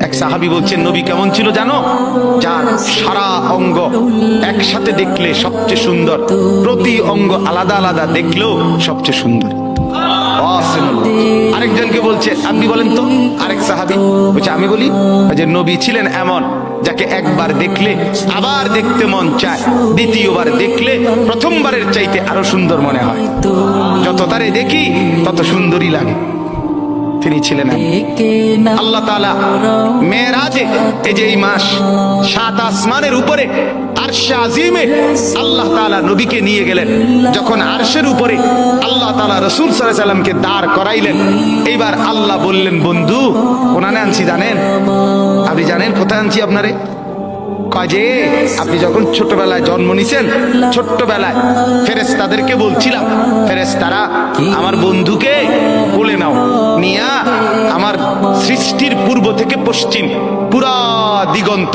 এক সাহাবী বলছেন, নবী কেমন ছিল জানো? যার সারা অঙ্গ একসাথে দেখলে সবচেয়ে সুন্দর, প্রতি অঙ্গ আলাদা আলাদা দেখলেও সবচেয়ে সুন্দর। আরেকজনকে বলছে, আপনি বলেন তো। আরেক সাহাবী বলছে, আমি বলি যে নবী ছিলেন এমন যাকে একবার দেখলে আবার দেখতে মন চায়, দ্বিতীয়বার দেখলে প্রথমবারের চাইতে আরো সুন্দর মনে হয়, যত তারে দেখি তত সুন্দরই লাগে। তিনি ছিলেন আল্লাহ তাআলা মেরাজে, এই যে এই মাস 7 আসমানের উপরে আরশে আজিমে আল্লাহ তাআলা নবীকে নিয়ে গেলেন। যখন আরশের উপরে আল্লাহ তাআলা রাসূল সাল্লাল্লাহু আলাইহি সাল্লামকে দাঁড় করাইলেন, এইবার আল্লাহ বললেন, বন্ধু কোনানে আনছি জানেন? আপনি জানেন কোথায় আনছি আপনারে? কাজে আপনি যখন ছোটবেলায় জন্ম নিছেন, ছোট্টবেলায় ফেরেশতাদেরকে বলছিলাম, ফেরেশতারা আমার বন্ধুকে কোলে নাও, নিয়া আমার সৃষ্টির পূর্ব থেকে পশ্চিম পুরা দিগন্ত